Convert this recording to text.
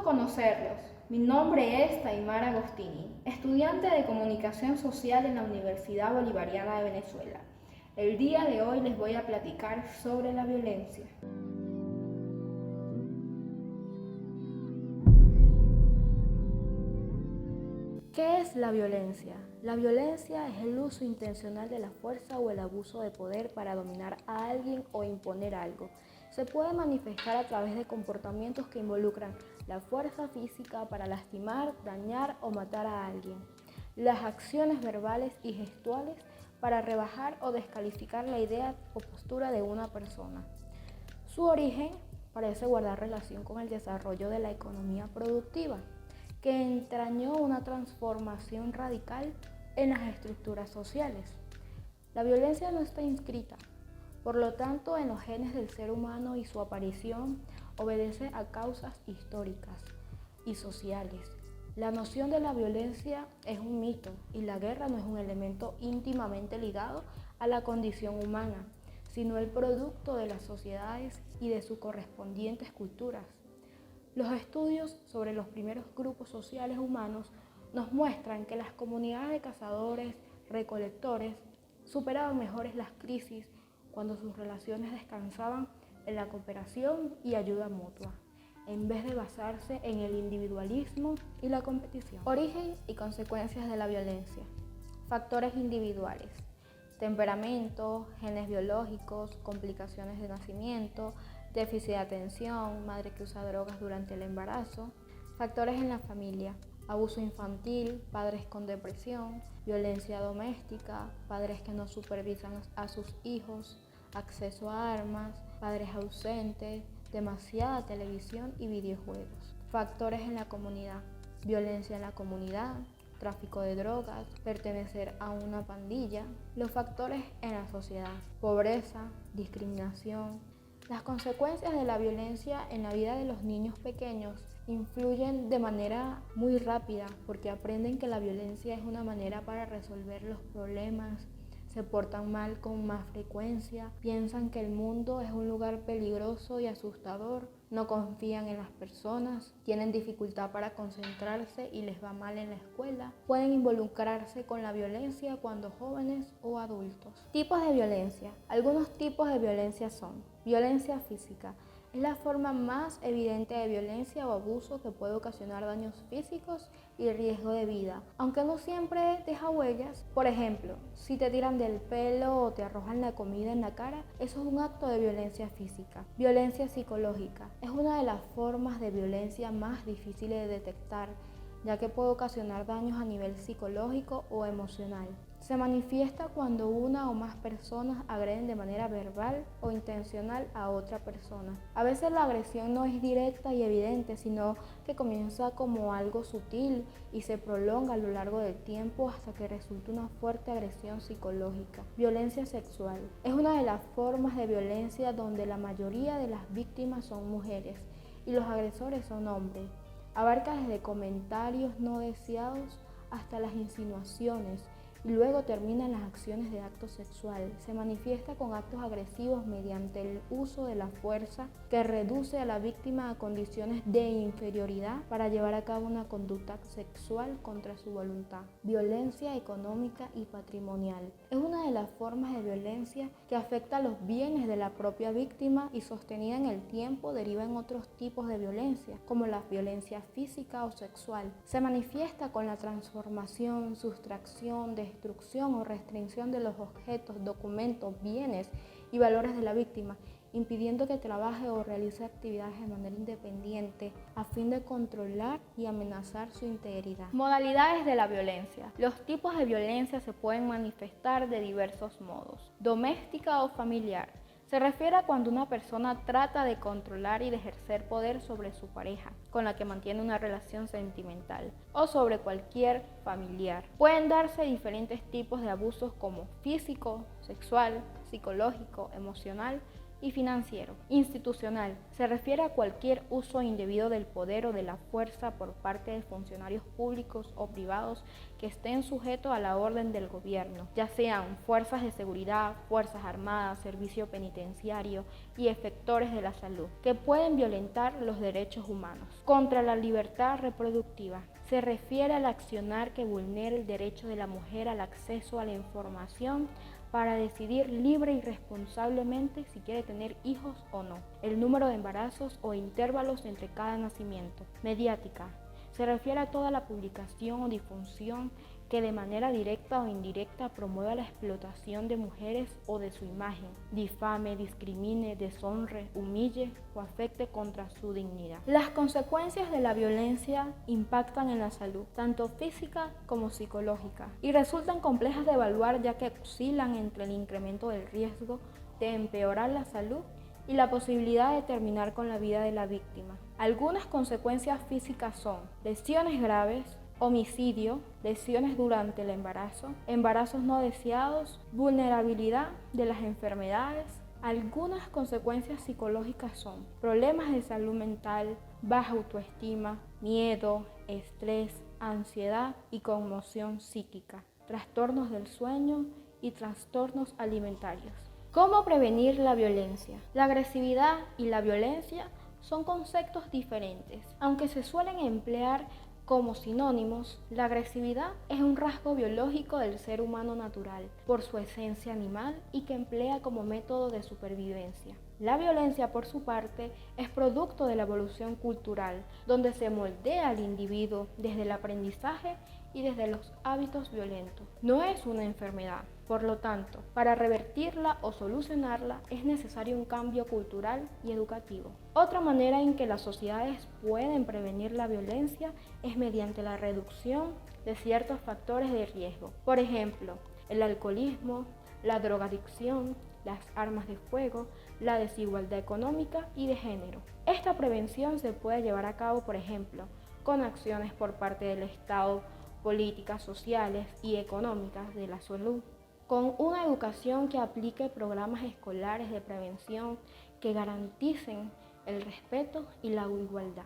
conocerlos. Mi nombre es Taimara Agostini, estudiante de Comunicación Social en la Universidad Bolivariana de Venezuela. El día de hoy les voy a platicar sobre la violencia. ¿Qué es la violencia? La violencia es el uso intencional de la fuerza o el abuso de poder para dominar a alguien o imponer algo. Se puede manifestar a través de comportamientos que involucran la fuerza física para lastimar, dañar o matar a alguien, las acciones verbales y gestuales para rebajar o descalificar la idea o postura de una persona. Su origen parece guardar relación con el desarrollo de la economía productiva, que entrañó una transformación radical en las estructuras sociales. La violencia no está inscrita, por lo tanto, en los genes del ser humano y su aparición obedece a causas históricas y sociales. La noción de la violencia es un mito y la guerra no es un elemento íntimamente ligado a la condición humana, sino el producto de las sociedades y de sus correspondientes culturas. Los estudios sobre los primeros grupos sociales humanos nos muestran que las comunidades de cazadores, recolectores, superaban mejores las crisis cuando sus relaciones descansaban en la cooperación y ayuda mutua, en vez de basarse en el individualismo y la competición. Origen y consecuencias de la violencia. Factores individuales: temperamento, genes biológicos, complicaciones de nacimiento, déficit de atención, madre que usa drogas durante el embarazo. Factores en la familia: abuso infantil, padres con depresión, violencia doméstica, padres que no supervisan a sus hijos, acceso a armas, padres ausentes, demasiada televisión y videojuegos. Factores en la comunidad: violencia en la comunidad, tráfico de drogas, pertenecer a una pandilla. Los factores en la sociedad: pobreza, discriminación. Las consecuencias de la violencia en la vida de los niños pequeños influyen de manera muy rápida porque aprenden que la violencia es una manera para resolver los problemas, se portan mal con más frecuencia, piensan que el mundo es un lugar peligroso y asustador, no confían en las personas, tienen dificultad para concentrarse y les va mal en la escuela, pueden involucrarse con la violencia cuando jóvenes o adultos. Tipos de violencia. Algunos tipos de violencia son: violencia física. Es la forma más evidente de violencia o abuso que puede ocasionar daños físicos y riesgo de vida, aunque no siempre deja huellas. Por ejemplo, si te tiran del pelo o te arrojan la comida en la cara, eso es un acto de violencia física. Violencia psicológica. Es una de las formas de violencia más difíciles de detectar, ya que puede ocasionar daños a nivel psicológico o emocional. Se manifiesta cuando una o más personas agreden de manera verbal o intencional a otra persona. A veces la agresión no es directa y evidente, sino que comienza como algo sutil y se prolonga a lo largo del tiempo hasta que resulta una fuerte agresión psicológica. Violencia sexual. Es una de las formas de violencia donde la mayoría de las víctimas son mujeres y los agresores son hombres. Abarca desde comentarios no deseados hasta las insinuaciones y luego termina en las acciones de acto sexual. Se manifiesta con actos agresivos mediante el uso de la fuerza que reduce a la víctima a condiciones de inferioridad para llevar a cabo una conducta sexual contra su voluntad. Violencia económica y patrimonial. Es una de las formas de violencia que afecta a los bienes de la propia víctima y sostenida en el tiempo deriva en otros tipos de violencia, como la violencia física o sexual. Se manifiesta con la transformación, sustracción, destrucción o restricción de los objetos, documentos, bienes y valores de la víctima, impidiendo que trabaje o realice actividades de manera independiente a fin de controlar y amenazar su integridad. Modalidades de la violencia. Los tipos de violencia se pueden manifestar de diversos modos. Doméstica o familiar. Se refiere a cuando una persona trata de controlar y de ejercer poder sobre su pareja, con la que mantiene una relación sentimental, o sobre cualquier familiar. Pueden darse diferentes tipos de abusos como físico, sexual, psicológico, emocional Y financiero. Institucional. Se refiere a cualquier uso indebido del poder o de la fuerza por parte de funcionarios públicos o privados que estén sujetos a la orden del gobierno, ya sean fuerzas de seguridad, fuerzas armadas, servicio penitenciario y efectores de la salud, que pueden violentar los derechos humanos. Contra la libertad reproductiva. Se refiere al accionar que vulnera el derecho de la mujer al acceso a la información para decidir libre y responsablemente si quiere tener hijos o no, el número de embarazos o intervalos entre cada nacimiento. Mediática. Se refiere a toda la publicación o difusión que de manera directa o indirecta promueva la explotación de mujeres o de su imagen, difame, discrimine, deshonre, humille o afecte contra su dignidad. Las consecuencias de la violencia impactan en la salud, tanto física como psicológica, y resultan complejas de evaluar ya que oscilan entre el incremento del riesgo de empeorar la salud y la posibilidad de terminar con la vida de la víctima. Algunas consecuencias físicas son lesiones graves, homicidio, lesiones durante el embarazo, embarazos no deseados, vulnerabilidad de las enfermedades. Algunas consecuencias psicológicas son problemas de salud mental, baja autoestima, miedo, estrés, ansiedad y conmoción psíquica, trastornos del sueño y trastornos alimentarios. ¿Cómo prevenir la violencia? La agresividad y la violencia son conceptos diferentes, aunque se suelen emplear como sinónimos. La agresividad es un rasgo biológico del ser humano natural, por su esencia animal y que emplea como método de supervivencia. La violencia, por su parte, es producto de la evolución cultural, donde se moldea al individuo desde el aprendizaje y desde los hábitos violentos. No es una enfermedad. Por lo tanto, para revertirla o solucionarla es necesario un cambio cultural y educativo. Otra manera en que las sociedades pueden prevenir la violencia es mediante la reducción de ciertos factores de riesgo. Por ejemplo, el alcoholismo, la drogadicción, las armas de fuego, la desigualdad económica y de género. Esta prevención se puede llevar a cabo, por ejemplo, con acciones por parte del Estado, políticas sociales y económicas de la salud, con una educación que aplique programas escolares de prevención que garanticen el respeto y la igualdad.